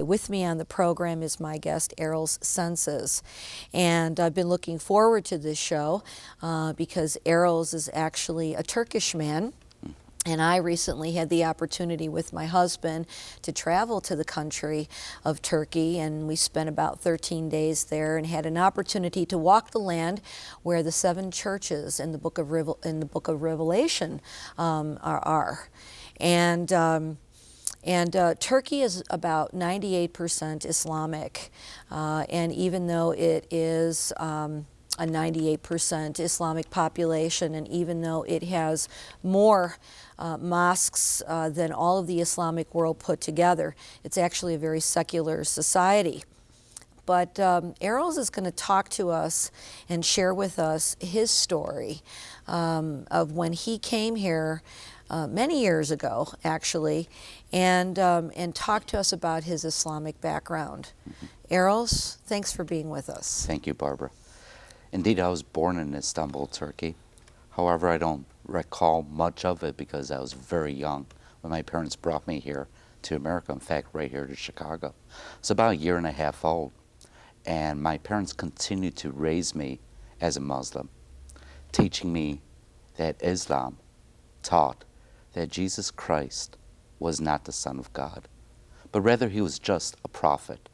With me on the program is my guest, Erol Senses. And I've been looking forward to this show because Erol is actually a Turkish man. And I recently had the opportunity with my husband to travel to the country of Turkey, and we spent about 13 days there and had an opportunity to walk the land where the 7 churches in the book of Revelation are. And Turkey is about 98% Islamic, and even though it is a 98% Islamic population, and even though it has more mosques than all of the Islamic world put together, it's actually a very secular society. But Erol is going to talk to us and share with us his story of when he came here many years ago, actually, and talk to us about his Islamic background. Erol, thanks for being with us. Thank you, Barbara. Indeed, I was born in Istanbul, Turkey. However, I don't recall much of it because I was very young when my parents brought me here to America, in fact, right here to Chicago. It's about a year and a half old, and my parents continued to raise me as a Muslim, teaching me that Islam taught that Jesus Christ was not the Son of God, but rather he was just a prophet,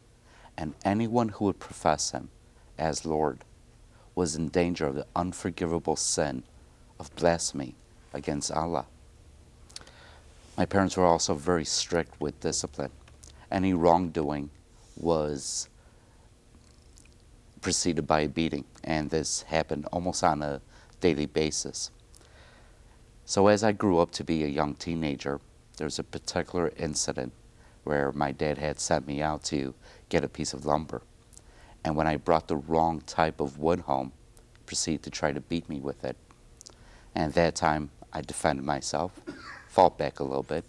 and anyone who would profess him as Lord was in danger of the unforgivable sin of blasphemy against Allah. My parents were also very strict with discipline. Any wrongdoing was preceded by a beating, and this happened almost on a daily basis. So as I grew up to be a young teenager, there was a particular incident where my dad had sent me out to get a piece of lumber. And when I brought the wrong type of wood home, he proceeded to try to beat me with it. And at that time, I defended myself, fought back a little bit,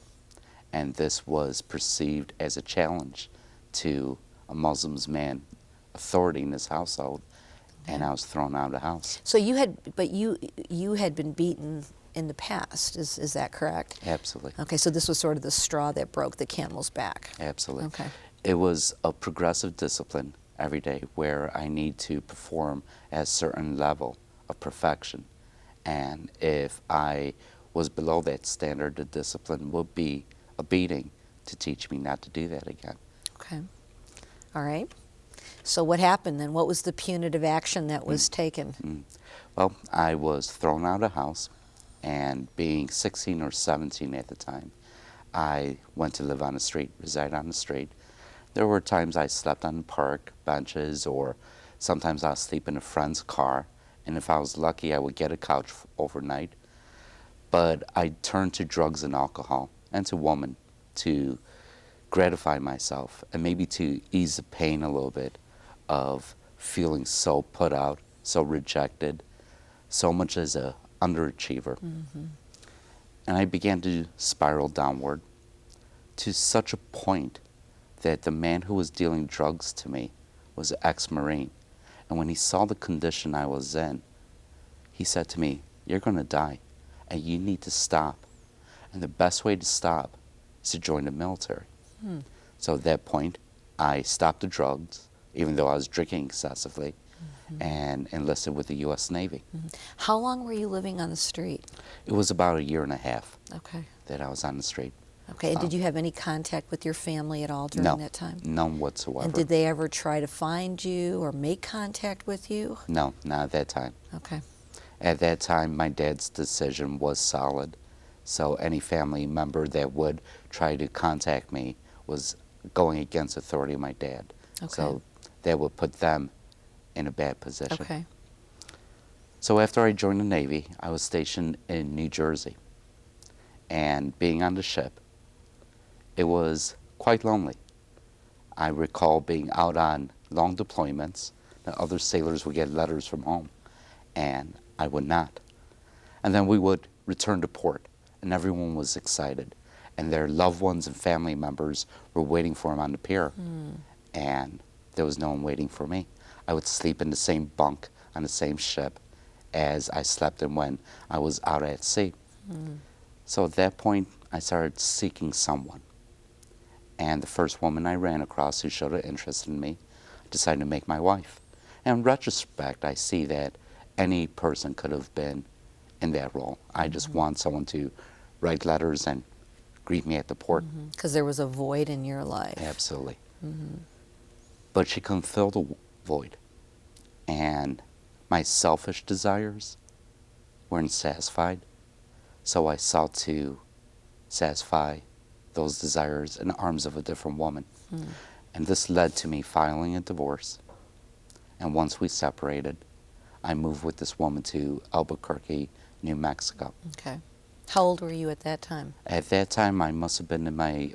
and this was perceived as a challenge to a Muslim man, authority in his household, and I was thrown out of the house. So you had been beaten in the past, is that correct? Absolutely. Okay, so this was sort of the straw that broke the camel's back. Absolutely. Okay. It was a progressive discipline every day where I need to perform at a certain level of perfection. And if I was below that standard, the discipline would be a beating to teach me not to do that again. Okay. All right. So what happened then? What was the punitive action that was taken? Well, I was thrown out of the house, and being 16 or 17 at the time, I went to live on the street, reside on the street. There were times I slept on park benches, or sometimes I'd sleep in a friend's car, and if I was lucky, I would get a couch overnight. But I turned to drugs and alcohol, and to women, to gratify myself, and maybe to ease the pain a little bit of feeling so put out, so rejected, so much as a underachiever. And I began to spiral downward to such a point that the man who was dealing drugs to me was an ex-Marine. And when he saw the condition I was in, he said to me, "You're going to die, and you need to stop. And the best way to stop is to join the military." So at that point, I stopped the drugs, even though I was drinking excessively, and enlisted with the U.S. Navy. How long were you living on the street? It was about a year and a half Okay. that I was on the street. Okay, and did you have any contact with your family at all during that time? None whatsoever. And did they ever try to find you or make contact with you? No, not at that time. Okay. At that time, my dad's decision was solid, so any family member that would try to contact me was going against authority of my dad. Okay. So that would put them in a bad position. Okay. So after I joined the Navy, I was stationed in New Jersey. And being on the ship, it was quite lonely. I recall being out on long deployments. The other sailors would get letters from home, and I would not. And then we would return to port, and everyone was excited. And their loved ones and family members were waiting for them on the pier. And there was no one waiting for me. I would sleep in the same bunk on the same ship as I slept in when I was out at sea. So at that point, I started seeking someone. And the first woman I ran across who showed an interest in me, I decided to make my wife. And in retrospect, I see that any person could have been in that role. I just want someone to write letters and greet me at the port. Because there was a void in your life. Absolutely. But she couldn't fill the void. And my selfish desires weren't satisfied. So I sought to satisfy those desires in the arms of a different woman. And this led to me filing a divorce. And once we separated, I moved with this woman to Albuquerque, New Mexico. Okay. How old were you at that time? At that time, I must have been in my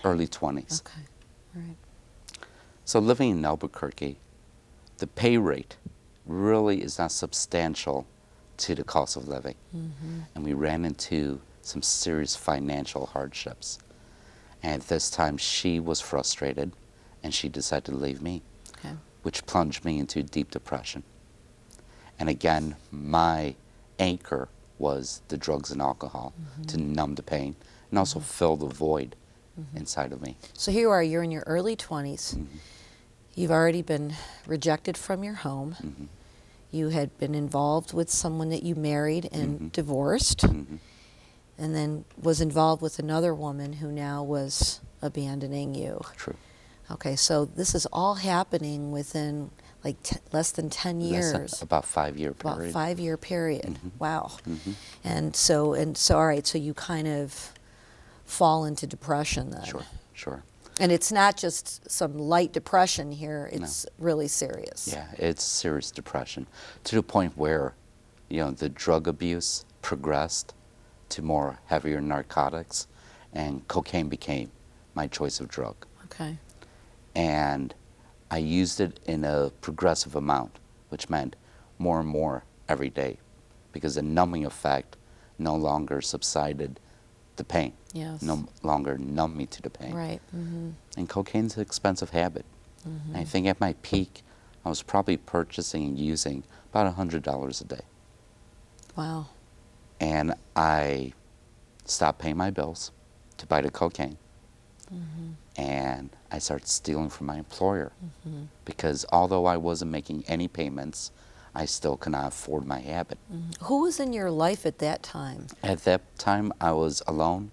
early 20s. Okay. All right. So living in Albuquerque, the pay rate really is not substantial to the cost of living. And we ran into some serious financial hardships. And at this time, she was frustrated, and she decided to leave me, Okay. which plunged me into deep depression. And again, my anchor was the drugs and alcohol to numb the pain and also fill the void inside of me. So here you are, you're in your early 20s. You've already been rejected from your home. You had been involved with someone that you married and divorced, and then was involved with another woman who now was abandoning you. True. Okay, so this is all happening within like less than 10 years. Less than about 5-year About period. 5-year period. Wow. And so all right, so you kind of fall into depression then. Sure, sure. And it's not just some light depression here, it's really serious. Yeah, it's serious depression to the point where, the drug abuse progressed to more heavier narcotics, and cocaine became my choice of drug. Okay. And I used it in a progressive amount, which meant more and more every day, because the numbing effect no longer subsided the pain, Yes. no longer numbed me to the pain. Right. And cocaine's an expensive habit. And I think at my peak, I was probably purchasing and using about $100 a day. Wow. And I stopped paying my bills to buy the cocaine. And I started stealing from my employer because although I wasn't making any payments, I still could not afford my habit. Who was in your life at that time? At that time, I was alone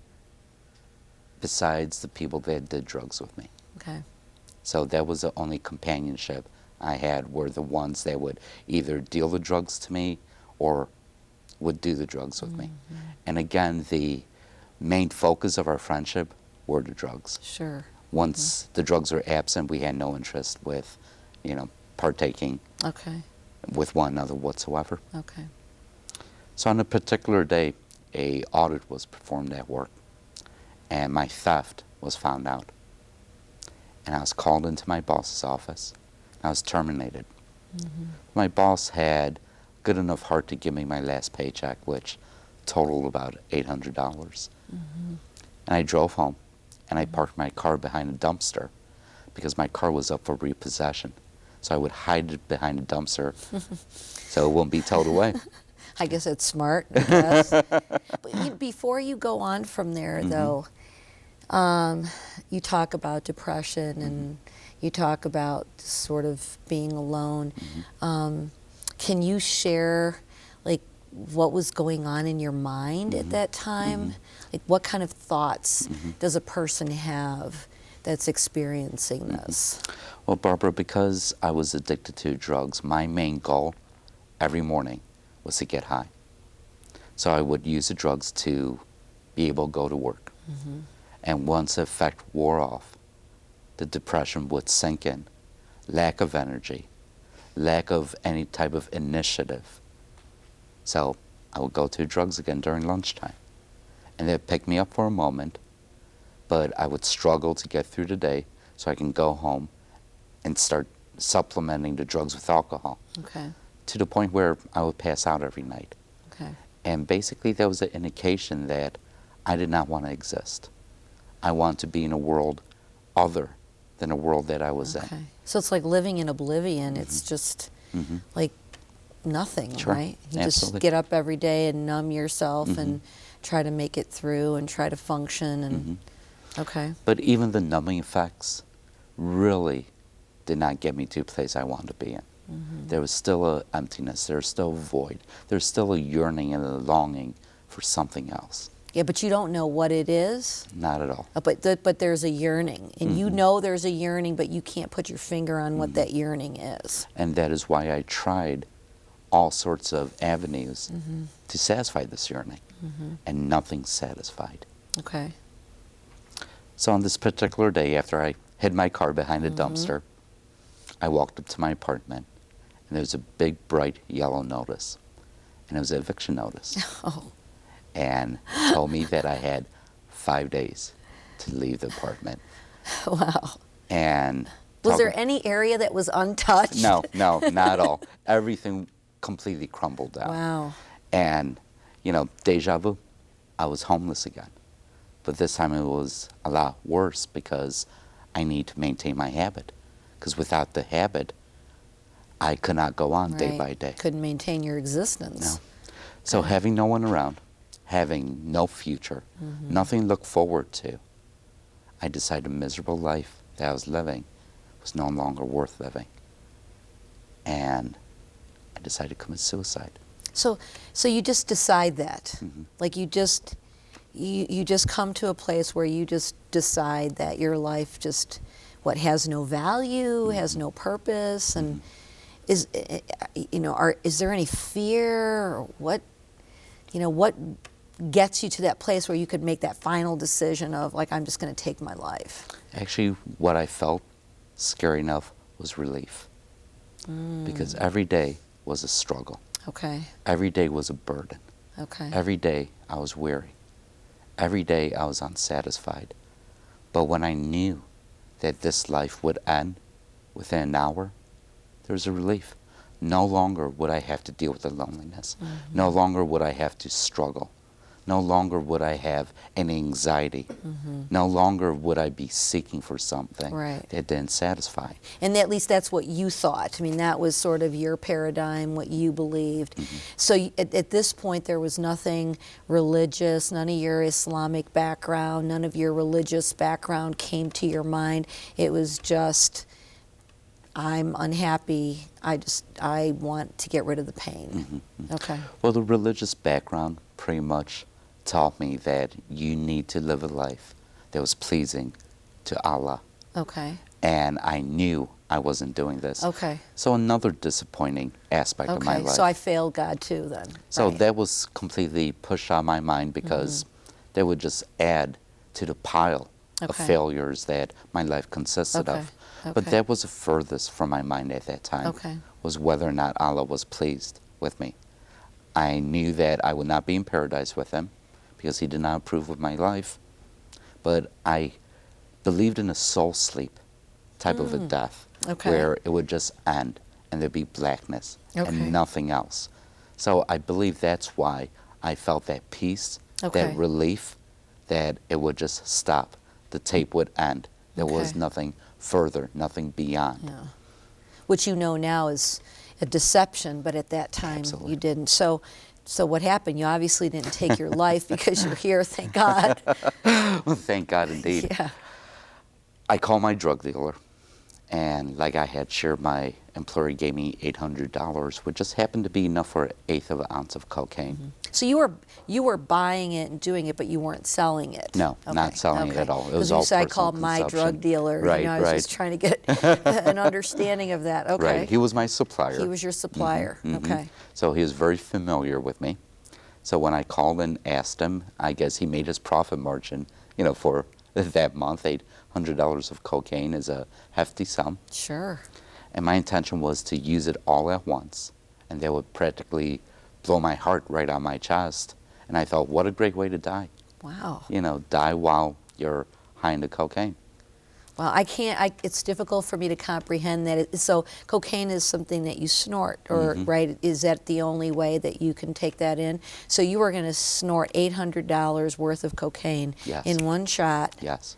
besides the people that did drugs with me. Okay. So that was the only companionship I had, were the ones that would either deal the drugs to me or would do the drugs with me. And again, the main focus of our friendship were the drugs. Sure. Once the drugs were absent, we had no interest with, partaking Okay. with one another whatsoever. Okay. So on a particular day, a audit was performed at work, and my theft was found out. And I was called into my boss's office. I was terminated. My boss had good enough heart to give me my last paycheck, which totaled about $800. And I drove home, and I parked my car behind a dumpster because my car was up for repossession. So I would hide it behind a dumpster so it wouldn't be towed away. I guess it's smart, I guess. But before you go on from there, though, you talk about depression and you talk about sort of being alone. Can you share, like, what was going on in your mind at that time? Like, what kind of thoughts does a person have that's experiencing this? Well, Barbara, because I was addicted to drugs, my main goal every morning was to get high. So I would use the drugs to be able to go to work. And once the effect wore off, the depression would sink in. Lack of energy, lack of any type of initiative. So I would go to drugs again during lunchtime. And they'd pick me up for a moment, but I would struggle to get through the day so I can go home and start supplementing the drugs with alcohol. Okay. To the point where I would pass out every night. Okay. And basically that was an indication that I did not want to exist. I wanted to be in a world other than a world that I was Okay. in. So it's like living in oblivion. It's just like nothing, Sure. right? You Absolutely. just get up every day and numb yourself and try to make it through and try to function and Okay. But even the numbing effects really did not get me to a place I wanted to be in. There was still a emptiness, there was still a void, there's still a yearning and a longing for something else. Yeah, but you don't know what it is. Not at all. But there's a yearning, and you know there's a yearning, but you can't put your finger on what that yearning is. And that is why I tried all sorts of avenues to satisfy this yearning, and nothing satisfied. Okay. So on this particular day, after I hid my car behind a dumpster, I walked up to my apartment, and there was a big, bright yellow notice, and it was an eviction notice. Oh. And told me that I had 5 days to leave the apartment. Wow. And Was there any area that was untouched? No, not at all. Everything completely crumbled down. Wow. And, you know, deja vu, I was homeless again. But this time it was a lot worse because I need to maintain my habit. Because without the habit, I could not go on day by day. Couldn't maintain your existence. No. So having no one around, having no future, nothing to look forward to, I decided a miserable life that I was living was no longer worth living. And I decided to commit suicide. So you just decide that, like you just come to a place where you just decide that your life just has no value, has no purpose, and is there any fear, or what gets you to that place where you could make that final decision of, like, I'm just going to take my life? Actually, what I felt, scary enough, was relief. Because every day was a struggle. Okay. Every day was a burden. Okay. Every day I was weary. Every day I was unsatisfied. But when I knew that this life would end within an hour, there was a relief. No longer would I have to deal with the loneliness. No longer would I have to struggle. No longer would I have any anxiety. No longer would I be seeking for something that didn't satisfy. And at least that's what you thought. I mean, that was sort of your paradigm, what you believed. So at this point, there was nothing religious, none of your Islamic background, none of your religious background came to your mind. It was just, I'm unhappy, I want to get rid of the pain. Okay. Well, the religious background pretty much taught me that you need to live a life that was pleasing to Allah. Okay. And I knew I wasn't doing this. Okay. So another disappointing aspect of my life. So I failed God too then. So that was completely pushed out of my mind because that would just add to the pile of failures that my life consisted of. But that was the furthest from my mind at that time, was whether or not Allah was pleased with me. I knew that I would not be in paradise with Him because He did not approve of my life. But I believed in a soul sleep type of a death where it would just end and there'd be blackness and nothing else. So I believe that's why I felt that peace, that relief, that it would just stop. The tape would end. There was nothing further, nothing beyond. Yeah. Which you know now is a deception, but at that time you didn't. So what happened? You obviously didn't take your life because you're here, thank God. Well, thank God indeed. Yeah. I called my drug dealer, and like I had shared, my employer gave me $800, which just happened to be enough for an eighth of an ounce of cocaine. So you were buying it and doing it, but you weren't selling it. No, not selling it at all. It was all I personal called my drug dealer. Right, I was just trying to get an understanding of that. Okay. Right. He was my supplier. He was your supplier. Okay. So he was very familiar with me. So when I called and asked him, I guess he made his profit margin, for that month. $800 of cocaine is a hefty sum. Sure. And my intention was to use it all at once, and that would practically blow my heart right on my chest. And I thought, what a great way to die. Wow. Die while you're high into cocaine. Well, it's difficult for me to comprehend that. So cocaine is something that you snort, or right? Is that the only way that you can take that in? So you were going to snort $800 worth of cocaine in one shot. Yes.